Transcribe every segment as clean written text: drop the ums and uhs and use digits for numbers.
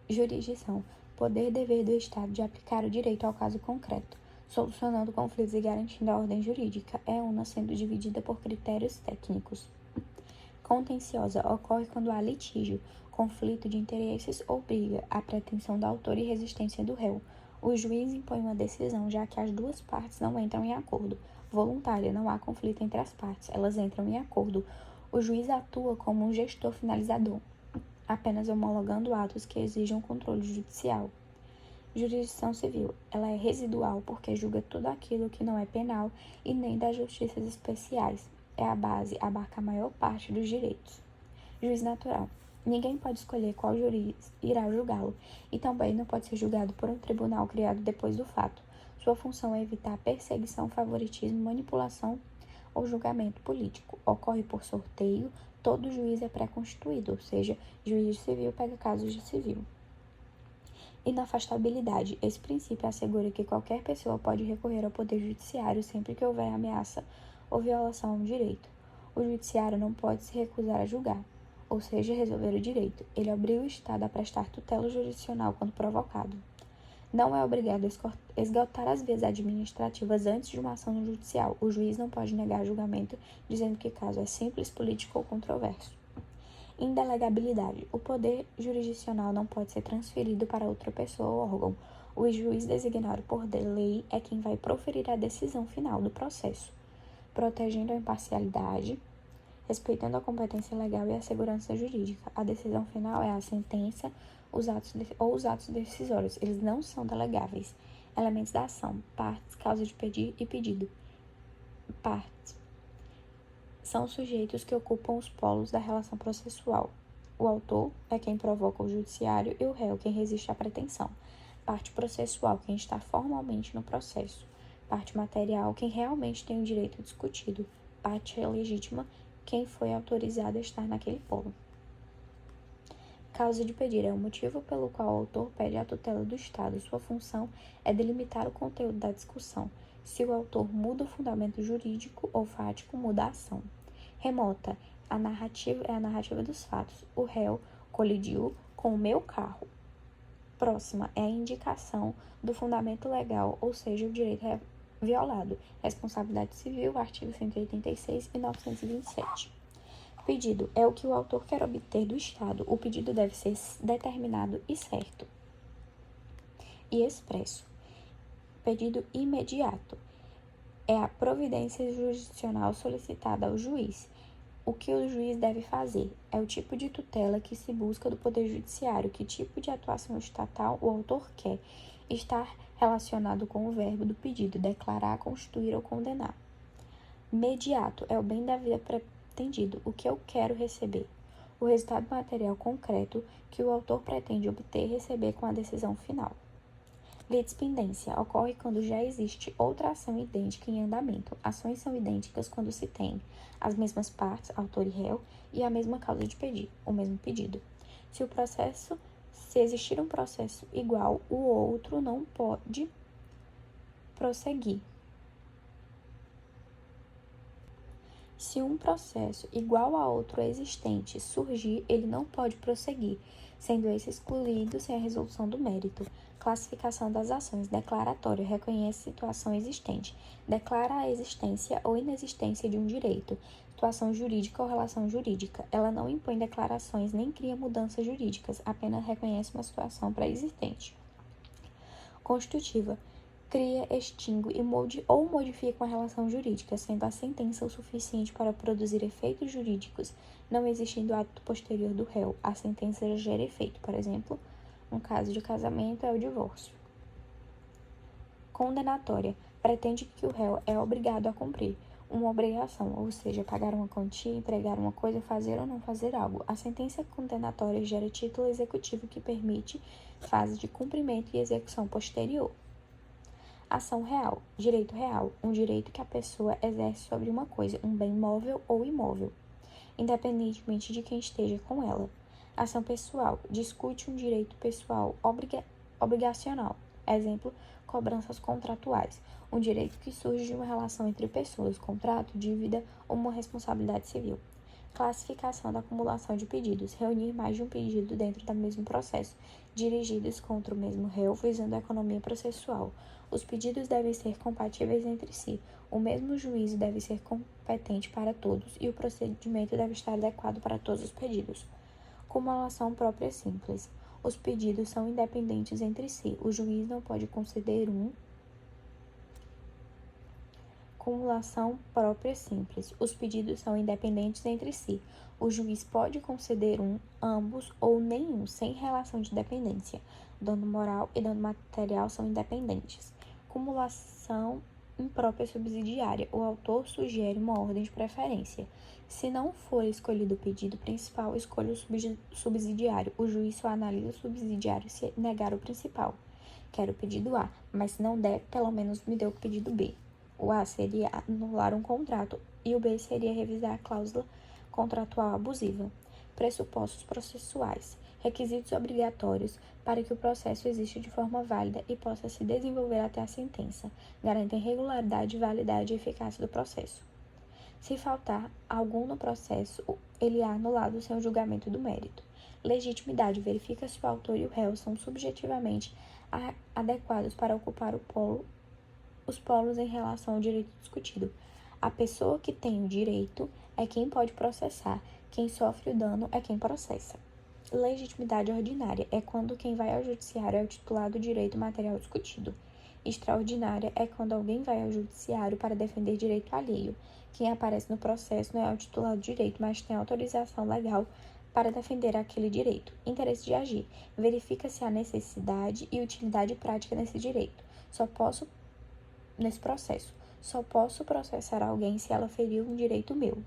Jurisdição. Poder e dever do Estado de aplicar o direito ao caso concreto, solucionando conflitos e garantindo a ordem jurídica. É uma sendo dividida por critérios técnicos. Contenciosa. Ocorre quando há litígio, conflito de interesses ou briga, a pretensão do autor e resistência do réu. O juiz impõe uma decisão, já que as duas partes não entram em acordo. Voluntária. Não há conflito entre as partes, elas entram em acordo. O juiz atua como um gestor finalizador, apenas homologando atos que exijam controle judicial. Jurisdição civil. Ela é residual porque julga tudo aquilo que não é penal e nem das justiças especiais. É a base, abarca a maior parte dos direitos. Juiz natural. Ninguém pode escolher qual juiz irá julgá-lo e também não pode ser julgado por um tribunal criado depois do fato. Sua função é evitar perseguição, favoritismo, manipulação ou julgamento político. Ocorre por sorteio, todo juiz é pré-constituído, ou seja, juiz de civil pega casos de civil. Inafastabilidade. Esse princípio assegura que qualquer pessoa pode recorrer ao Poder Judiciário sempre que houver ameaça ou violação a um direito. O Judiciário não pode se recusar a julgar, ou seja, resolver o direito. Ele obriga o Estado a prestar tutela jurisdicional quando provocado. Não é obrigado a esgotar as vias administrativas antes de uma ação judicial. O juiz não pode negar julgamento dizendo que o caso é simples, político ou controverso. Indelegabilidade. O poder jurisdicional não pode ser transferido para outra pessoa ou órgão. O juiz designado por lei é quem vai proferir a decisão final do processo, protegendo a imparcialidade, respeitando a competência legal e a segurança jurídica. A decisão final é a sentença os atos decisórios. Eles não são delegáveis. Elementos da ação. Partes, causa de pedir e pedido. Partes são sujeitos que ocupam os polos da relação processual. O autor é quem provoca o judiciário e o réu quem resiste à pretensão. Parte processual, quem está formalmente no processo. Parte material, quem realmente tem o direito discutido. Parte legítima, quem foi autorizado a estar naquele polo. Causa de pedir é o motivo pelo qual o autor pede a tutela do Estado. Sua função é delimitar o conteúdo da discussão. Se o autor muda o fundamento jurídico ou fático, muda a ação. Remota. A narrativa é a narrativa dos fatos. O réu colidiu com o meu carro. Próxima é a indicação do fundamento legal, ou seja, o direito é violado. Responsabilidade civil, artigo 186 e 927. Pedido é o que o autor quer obter do Estado. O pedido deve ser determinado e certo e expresso. Pedido imediato é a providência jurisdicional solicitada ao juiz. O que o juiz deve fazer é o tipo de tutela que se busca do Poder Judiciário, que tipo de atuação estatal o autor quer, estar relacionado com o verbo do pedido, declarar, constituir ou condenar. Mediato é o bem da vida pretendido, o que eu quero receber. O resultado material concreto que o autor pretende obter e receber com a decisão final. Litispendência ocorre quando já existe outra ação idêntica em andamento. Ações são idênticas quando se tem as mesmas partes, autor e réu, e a mesma causa de pedir, o mesmo pedido. Se existir um processo igual, o outro não pode prosseguir. Se um processo igual a outro existente surgir, ele não pode prosseguir, sendo esse excluído sem a resolução do mérito. Classificação das ações. Declaratória reconhece situação existente, declara a existência ou inexistência de um direito, situação jurídica ou relação jurídica. Ela não impõe declarações nem cria mudanças jurídicas, apenas reconhece uma situação pré-existente. Constitutiva. Cria, extingue ou modifica uma relação jurídica, sendo a sentença o suficiente para produzir efeitos jurídicos, não existindo ato posterior do réu. A sentença já gera efeito, por exemplo, um caso de casamento é o divórcio. Condenatória. Pretende que o réu é obrigado a cumprir uma obrigação, ou seja, pagar uma quantia, entregar uma coisa, fazer ou não fazer algo. A sentença condenatória gera título executivo que permite fase de cumprimento e execução posterior. Ação real. Direito real. Um direito que a pessoa exerce sobre uma coisa, um bem móvel ou imóvel, independentemente de quem esteja com ela. Ação pessoal. Discute um direito pessoal obrigacional. Exemplo, cobranças contratuais. Um direito que surge de uma relação entre pessoas, contrato, dívida ou uma responsabilidade civil. Classificação da acumulação de pedidos. Reunir mais de um pedido dentro do mesmo processo, dirigidos contra o mesmo réu, visando a economia processual. Os pedidos devem ser compatíveis entre si. O mesmo juízo deve ser competente para todos e o procedimento deve estar adequado para todos os pedidos. Cumulação própria simples. Os pedidos são independentes entre si. O juiz não pode conceder um. Cumulação própria simples. Os pedidos são independentes entre si. O juiz pode conceder um, ambos ou nenhum, sem relação de dependência. Dano moral e dano material são independentes. Cumulação imprópria subsidiária. O autor sugere uma ordem de preferência. Se não for escolhido o pedido principal, escolha o subsidiário. O juiz só analisa o subsidiário se negar o principal. Quero o pedido A, mas se não der, pelo menos me dê o pedido B. O A seria anular um contrato e o B seria revisar a cláusula contratual abusiva. Pressupostos processuais. Requisitos obrigatórios para que o processo exista de forma válida e possa se desenvolver até a sentença. Garantem regularidade, validade e eficácia do processo. Se faltar algum no processo, ele é anulado sem o julgamento do mérito. Legitimidade. Verifica se o autor e o réu são subjetivamente adequados para ocupar os polos em relação ao direito discutido. A pessoa que tem o direito é quem pode processar. Quem sofre o dano é quem processa. Legitimidade ordinária é quando quem vai ao judiciário é o titular do direito material discutido. Extraordinária é quando alguém vai ao judiciário para defender direito alheio. Quem aparece no processo não é o titular do direito, mas tem autorização legal para defender aquele direito. Interesse de agir. Verifica se há necessidade e utilidade prática nesse direito. Nesse processo. Só posso processar alguém se ela feriu um direito meu.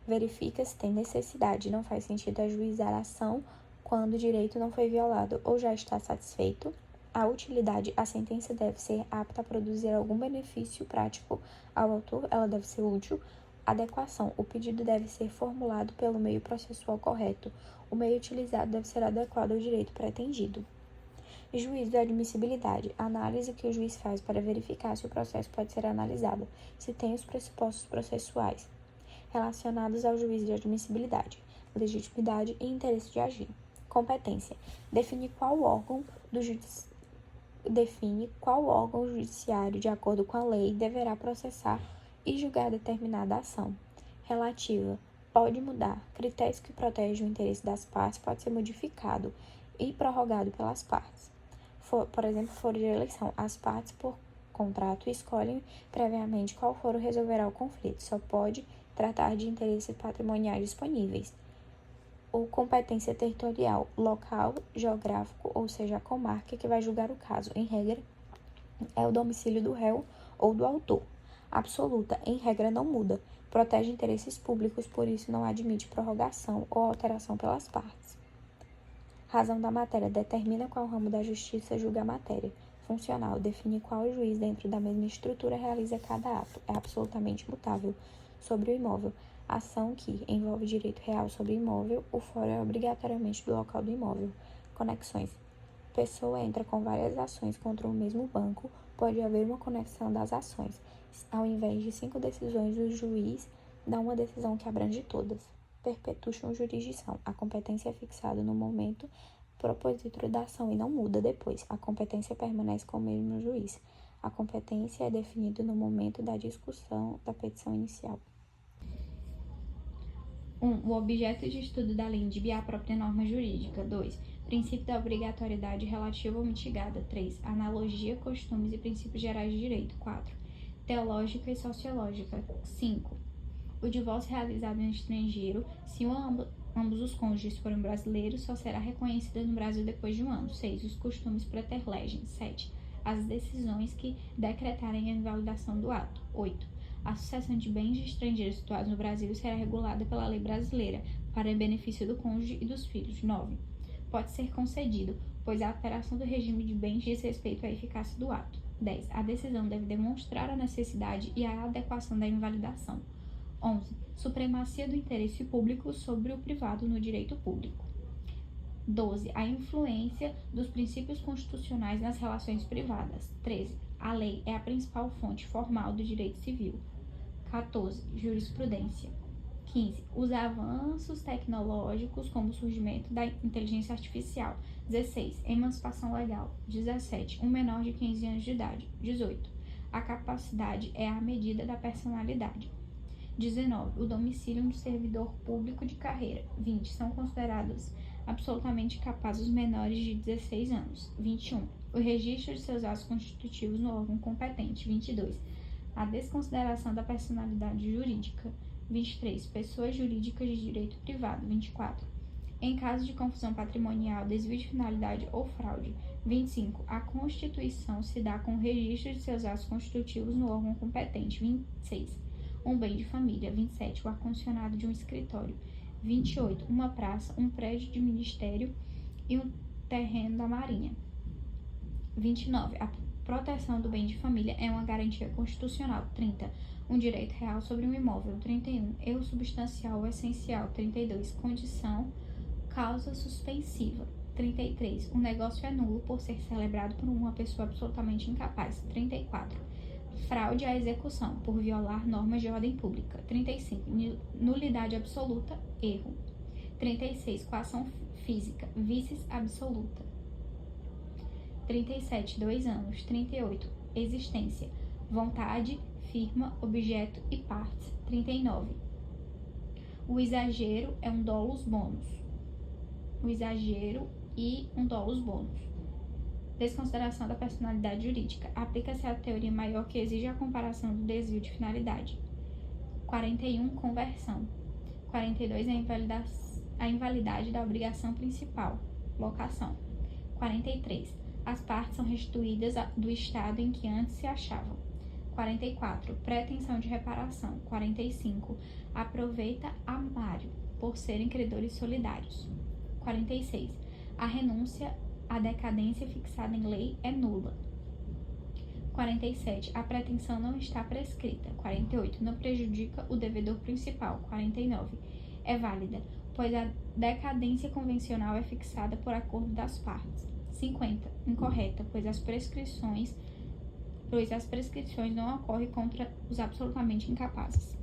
Verifica se tem necessidade. Não faz sentido ajuizar a ação quando o direito não foi violado ou já está satisfeito. A utilidade. A sentença deve ser apta a produzir algum benefício prático ao autor. Ela deve ser útil. Adequação. O pedido deve ser formulado pelo meio processual correto. O meio utilizado deve ser adequado ao direito pretendido. Juízo de admissibilidade. Análise que o juiz faz para verificar se o processo pode ser analisado, se tem os pressupostos processuais relacionados ao juízo de admissibilidade, legitimidade e interesse de agir. Competência. Define qual órgão judiciário, de acordo com a lei, deverá processar e julgar determinada ação. Relativa. Pode mudar. Critérios que protegem o interesse das partes pode ser modificado e prorrogado pelas partes. Por exemplo, foro de eleição. As partes, por contrato, escolhem previamente qual foro resolverá o conflito. Só pode tratar de interesses patrimoniais disponíveis. Ou competência territorial, local, geográfico, ou seja, a comarca que vai julgar o caso. Em regra, é o domicílio do réu ou do autor. Absoluta, em regra, não muda. Protege interesses públicos, por isso não admite prorrogação ou alteração pelas partes. Razão da matéria. Determina qual ramo da justiça julga a matéria. Funcional. Define qual juiz dentro da mesma estrutura realiza cada ato. É absolutamente imutável. Sobre o imóvel. Ação que envolve direito real sobre o imóvel. O foro é obrigatoriamente do local do imóvel. Conexões. Pessoa entra com várias ações contra o mesmo banco. Pode haver uma conexão das ações. Ao invés de 5 decisões, o juiz dá uma decisão que abrange todas. Perpetuam jurisdição. A competência é fixada no momento propositor da ação e não muda depois. A competência permanece com o mesmo juiz. A competência é definida no momento da discussão da petição inicial. 1. O objeto de estudo da lei indica a própria norma jurídica. 2. Princípio da obrigatoriedade relativa ou mitigada. 3. Analogia, costumes e princípios gerais de direito. 4. Teológica e sociológica. 5. O divórcio realizado em estrangeiro, se ambos os cônjuges forem brasileiros, só será reconhecido no Brasil depois de um ano. 6. Os costumes preterlegem. 7. As decisões que decretarem a invalidação do ato. 8. A sucessão de bens de estrangeiros situados no Brasil será regulada pela lei brasileira, para benefício do cônjuge e dos filhos. 9. Pode ser concedido, pois a alteração do regime de bens diz respeito à eficácia do ato. 10. A decisão deve demonstrar a necessidade e a adequação da invalidação. 11. Supremacia do interesse público sobre o privado no direito público. 12. A influência dos princípios constitucionais nas relações privadas. 13. A lei é a principal fonte formal do direito civil. 14. Jurisprudência. 15. Os avanços tecnológicos, como o surgimento da inteligência artificial. 16. Emancipação legal. 17. Um menor de 15 anos de idade. 18. A capacidade é a medida da personalidade. 19. O domicílio do servidor público de carreira. 20. São considerados absolutamente capazes os menores de 16 anos. 21. O registro de seus atos constitutivos no órgão competente. 22. A desconsideração da personalidade jurídica. 23. Pessoas jurídicas de direito privado. 24. Em caso de confusão patrimonial, desvio de finalidade ou fraude. 25. A constituição se dá com o registro de seus atos constitutivos no órgão competente. 26. Um bem de família. 27. O ar-condicionado de um escritório. 28. Uma praça, um prédio de ministério e um terreno da marinha. 29. A proteção do bem de família é uma garantia constitucional. 30. Um direito real sobre um imóvel. 31. Erro substancial ou essencial. 32. Condição, causa suspensiva. 33. Um negócio é nulo por ser celebrado por uma pessoa absolutamente incapaz. 34. Fraude à execução, por violar normas de ordem pública. 35. Nulidade absoluta, erro. 36. Coação física, vices absoluta. 37. 2 anos. 38. Existência, vontade, firma, objeto e partes. 39. O exagero é um dolus bonus. O exagero e um dolus bonus. Desconsideração da personalidade jurídica. Aplica-se a teoria maior que exige a comparação do desvio de finalidade. 41. Conversão. 42. A invalidade da obrigação principal. Locação. 43. As partes são restituídas do estado em que antes se achavam. 44. Pretensão de reparação. 45. Aproveita amário, por serem credores solidários. 46. A renúncia à decadência fixada em lei é nula. 47. A pretensão não está prescrita. 48. Não prejudica o devedor principal. 49. É válida, pois a decadência convencional é fixada por acordo das partes. 50. Incorreta, pois as prescrições não ocorrem contra os absolutamente incapazes.